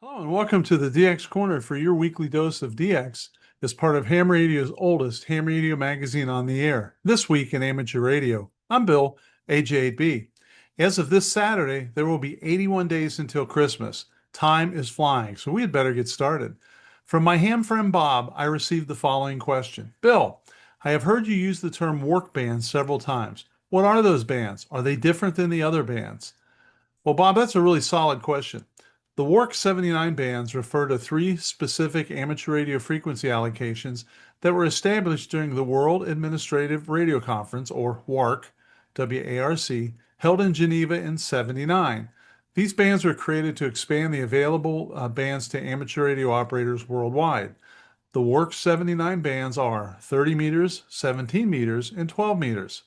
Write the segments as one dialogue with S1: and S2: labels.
S1: Hello and welcome to the DX Corner for your weekly dose of DX as part of Ham Radio's oldest ham radio magazine on the air, this week in amateur radio. I'm Bill, AJ8B. As of this Saturday, there will be 81 days until Christmas. Time is flying, so we had better get started. From my ham friend Bob, I received the following question. Bill, I have heard you use the term work bands several times. What are those bands? Are they different than the other bands? Well, Bob, that's a really solid question. The WARC 79 bands refer to three specific amateur radio frequency allocations that were established during the World Administrative Radio Conference, or WARC, WARC, held in Geneva in 79. These bands were created to expand the available bands to amateur radio operators worldwide. The WARC 79 bands are 30 meters, 17 meters, and 12 meters.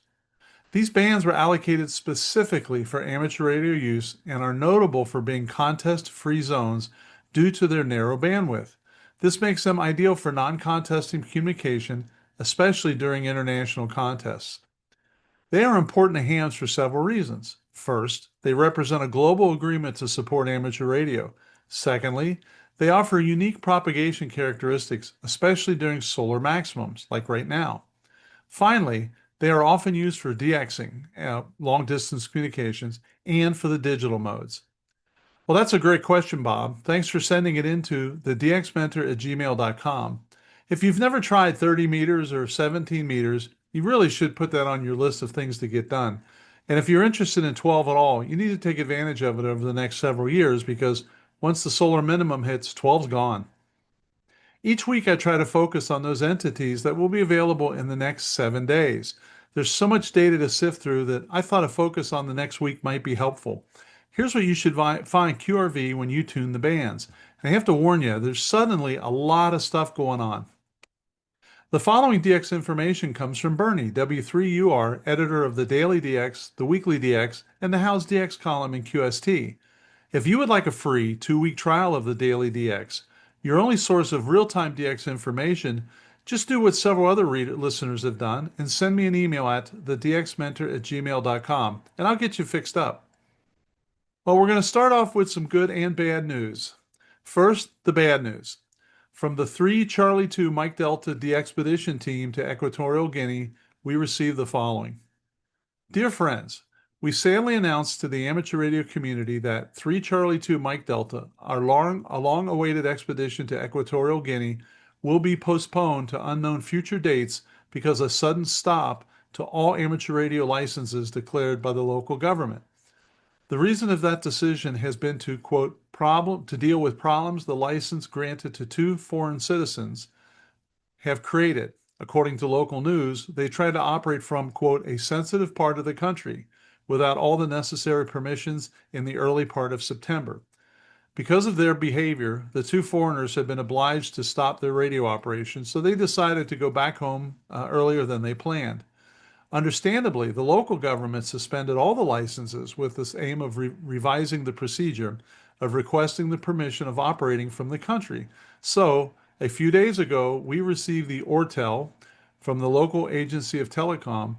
S1: These bands were allocated specifically for amateur radio use and are notable for being contest-free zones due to their narrow bandwidth. This makes them ideal for non-contesting communication, especially during international contests. They are important to hams for several reasons. First, they represent a global agreement to support amateur radio. Secondly, they offer unique propagation characteristics, especially during solar maximums, like right now. Finally, they are often used for DXing, long distance communications, and for the digital modes. Well, that's a great question, Bob. Thanks for sending it into the thedxmentor@gmail.com. If you've never tried 30 meters or 17 meters, you really should put that on your list of things to get done. And if you're interested in 12 at all, you need to take advantage of it over the next several years because once the solar minimum hits, 12's gone. Each week, I try to focus on those entities that will be available in the next 7 days. There's so much data to sift through that I thought a focus on the next week might be helpful. Here's what you should find QRV when you tune the bands. And I have to warn you, there's suddenly a lot of stuff going on. The following DX information comes from Bernie, W3UR, editor of the DailyDX, the WeeklyDX, and the How's DX column in QST. If you would like a free 2-week trial of the DailyDX, your only source of real-time DX information, just do what several other listeners have done and send me an email at thedxmentor@gmail.com and I'll get you fixed up. Well, we're going to start off with some good and bad news. First, the bad news. From the 3 Charlie 2 Mike Delta DXPedition Team to Equatorial Guinea, we received the following. Dear friends, we sadly announced to the amateur radio community that 3 Charlie 2 Mike Delta, a long-awaited expedition to Equatorial Guinea, will be postponed to unknown future dates because of a sudden stop to all amateur radio licenses declared by the local government. The reason of that decision has been to, quote, to deal with problems the license granted to 2 foreign citizens have created. According to local news, they tried to operate from, quote, a sensitive part of the country without all the necessary permissions in the early part of September. Because of their behavior, the 2 foreigners have been obliged to stop their radio operations, so they decided to go back home earlier than they planned. Understandably, the local government suspended all the licenses with this aim of revising the procedure of requesting the permission of operating from the country. So, a few days ago, we received the ORTEL from the local agency of telecom,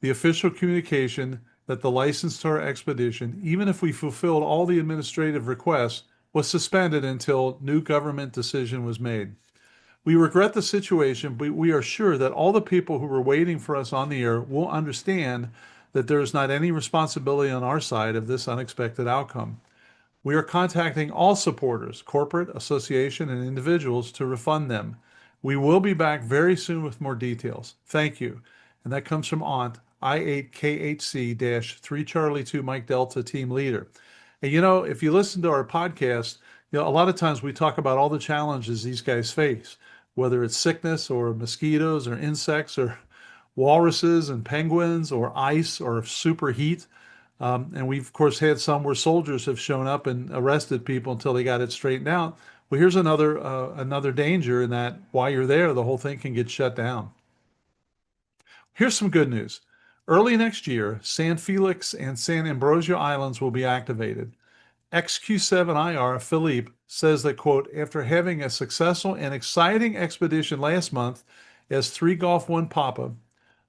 S1: the official communication that the license to our expedition, even if we fulfilled all the administrative requests, was suspended until new government decision was made. We regret the situation, but we are sure that all the people who were waiting for us on the air will understand that there is not any responsibility on our side of this unexpected outcome. We are contacting all supporters, corporate, association, and individuals to refund them. We will be back very soon with more details. Thank you. And that comes from Aunt, I8KHC-3 Charlie 2 Mike Delta team leader. And if you listen to our podcast, a lot of times we talk about all the challenges these guys face, whether it's sickness or mosquitoes or insects or walruses and penguins or ice or super heat. And we've, of course, had some where soldiers have shown up and arrested people until they got it straightened out. Well, here's another danger in that while you're there, the whole thing can get shut down. Here's some good news. Early next year, San Felix and San Ambrosio Islands will be activated. XQ7IR Philippe says that, quote, after having a successful and exciting expedition last month as 3 Golf 1 Papa,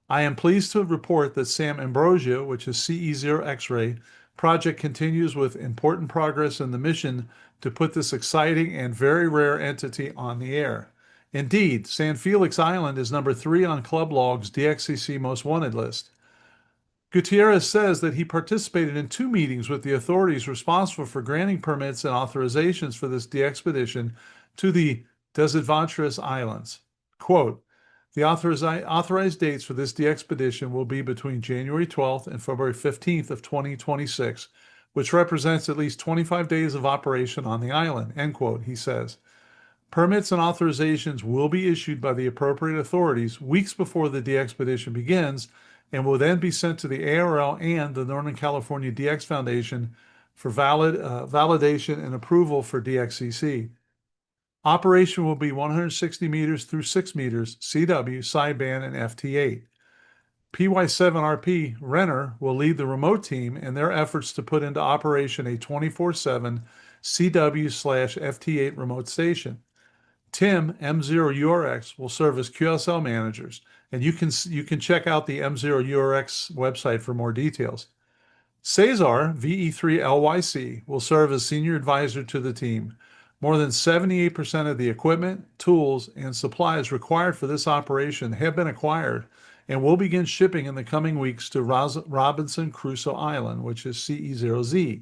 S1: I am pleased to report that San Ambrosio, which is CE0 X-ray, project continues with important progress in the mission to put this exciting and very rare entity on the air. Indeed, San Felix Island is number 3 on Club Log's DXCC Most Wanted list. Gutierrez says that he participated in 2 meetings with the authorities responsible for granting permits and authorizations for this DXPedition to the Desadventurous Islands. Quote, the authorized dates for this DXPedition will be between January 12th and February 15th of 2026, which represents at least 25 days of operation on the island, end quote, he says. Permits and authorizations will be issued by the appropriate authorities weeks before the DXPedition begins and will then be sent to the ARL and the Northern California DX Foundation for validation and approval for DXCC. Operation will be 160 meters through 6 meters, CW, sideband, and FT8. PY7RP Renner will lead the remote team in their efforts to put into operation a 24/7 CW/FT8 remote station. Tim, M0URX, will serve as QSL managers, and you can check out the M0URX website for more details. Cesar, VE3LYC, will serve as senior advisor to the team. More than 78% of the equipment, tools, and supplies required for this operation have been acquired and will begin shipping in the coming weeks to Robinson Crusoe Island, which is CE0Z,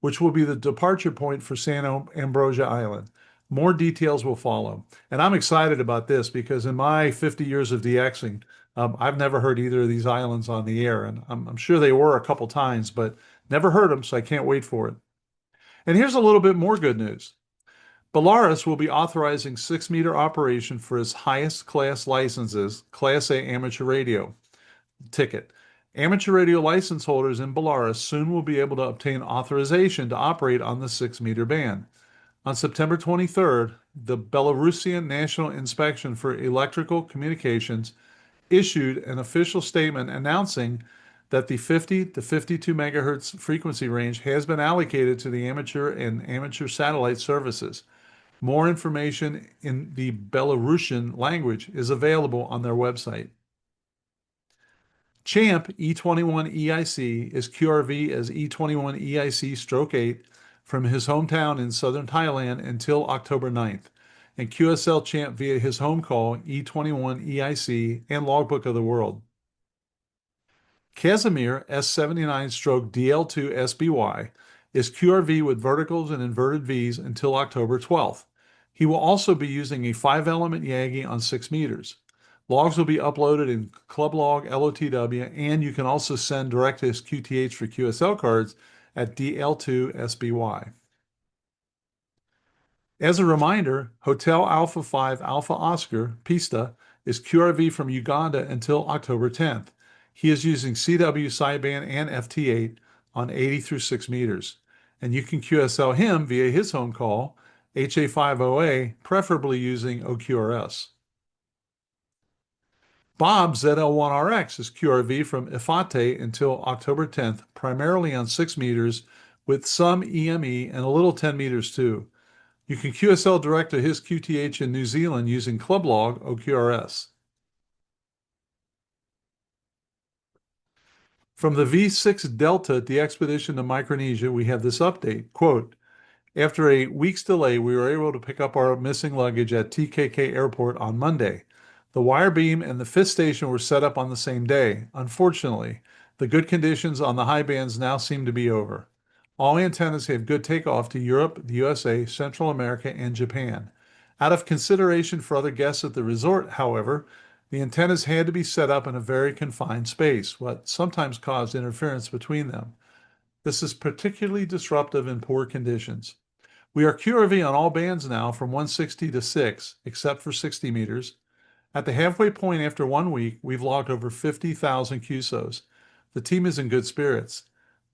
S1: which will be the departure point for San Ambrosia Island. More details will follow. And I'm excited about this because in my 50 years of DXing, I've never heard either of these islands on the air. And I'm sure they were a couple times, but never heard them, so I can't wait for it. And here's a little bit more good news. Belarus will be authorizing 6-meter operation for its highest class licenses, Class A amateur radio ticket. Amateur radio license holders in Belarus soon will be able to obtain authorization to operate on the 6-meter band. On September 23rd, the Belarusian National Inspection for Electrical Communications issued an official statement announcing that the 50 to 52 megahertz frequency range has been allocated to the amateur and amateur satellite services. More information in the Belarusian language is available on their website. Champ E21EIC is QRV as E21EIC/8 from his hometown in southern Thailand until October 9th, and QSL Champ via his home call E21EIC and Logbook of the World. Casimir S79/DL2SBY is QRV with verticals and inverted Vs until October 12th. He will also be using a 5-element Yagi on 6 meters. Logs will be uploaded in Club Log LOTW, and you can also send direct to his QTH for QSL cards at DL2SBY. As a reminder, Hotel Alpha 5 Alpha Oscar, Pista, is QRV from Uganda until October 10th. He is using CW sideband and FT8 on 80 through 6 meters, and you can QSL him via his home call, HA50A, preferably using OQRS. Bob ZL1RX is QRV from Ifate until October 10th, primarily on 6 meters with some EME and a little 10 meters too. You can QSL direct to his QTH in New Zealand using Club Log OQRS. From the V6 Delta DXPedition to Micronesia, we have this update. Quote, after a week's delay, we were able to pick up our missing luggage at TKK Airport on Monday. The wire beam and the fifth station were set up on the same day. Unfortunately, the good conditions on the high bands now seem to be over. All antennas have good takeoff to Europe, the USA, Central America, and Japan. Out of consideration for other guests at the resort, however, the antennas had to be set up in a very confined space, what sometimes caused interference between them. This is particularly disruptive in poor conditions. We are QRV on all bands now from 160 to 6, except for 60 meters. At the halfway point after 1 week, we've logged over 50,000 QSOs. The team is in good spirits.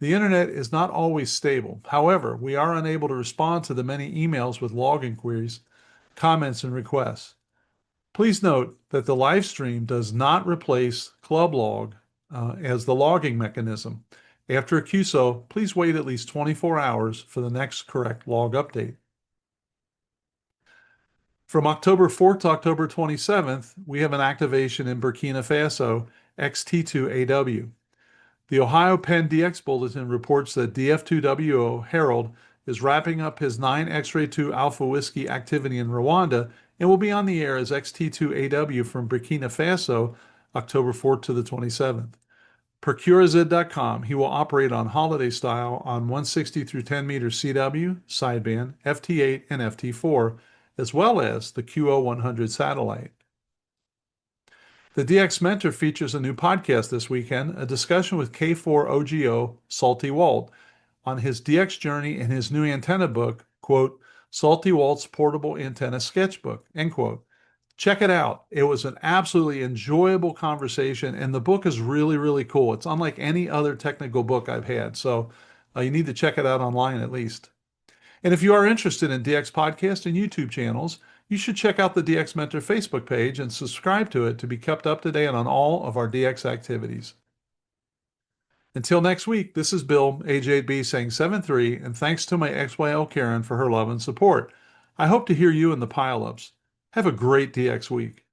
S1: The internet is not always stable. However, we are unable to respond to the many emails with log inquiries, comments, and requests. Please note that the live stream does not replace Club Log as the logging mechanism. After a QSO, please wait at least 24 hours for the next correct log update. From October 4th to October 27th, we have an activation in Burkina Faso, XT2AW. The Ohio Penn DX Bulletin reports that DF2WO Herald is wrapping up his 9 X-Ray 2 Alpha Whiskey activity in Rwanda and will be on the air as XT2AW from Burkina Faso October 4th to the 27th. Per CuraZid.com, he will operate on holiday style on 160 through 10 meter CW, sideband, FT8, and FT4, as well as the QO100 satellite. The DX Mentor features a new podcast this weekend, a discussion with K4OGO Salty Walt on his DX journey and his new antenna book, quote, Salty Walt's Portable Antenna Sketchbook, end quote. Check it out. It was an absolutely enjoyable conversation, and the book is really, really cool. It's unlike any other technical book I've had, so you need to check it out online at least. And if you are interested in DX Podcast and YouTube channels, you should check out the DX Mentor Facebook page and subscribe to it to be kept up to date on all of our DX activities. Until next week, this is Bill, AJB, saying 7-3, and thanks to my XYL Karen for her love and support. I hope to hear you in the pile-ups. Have a great DX week.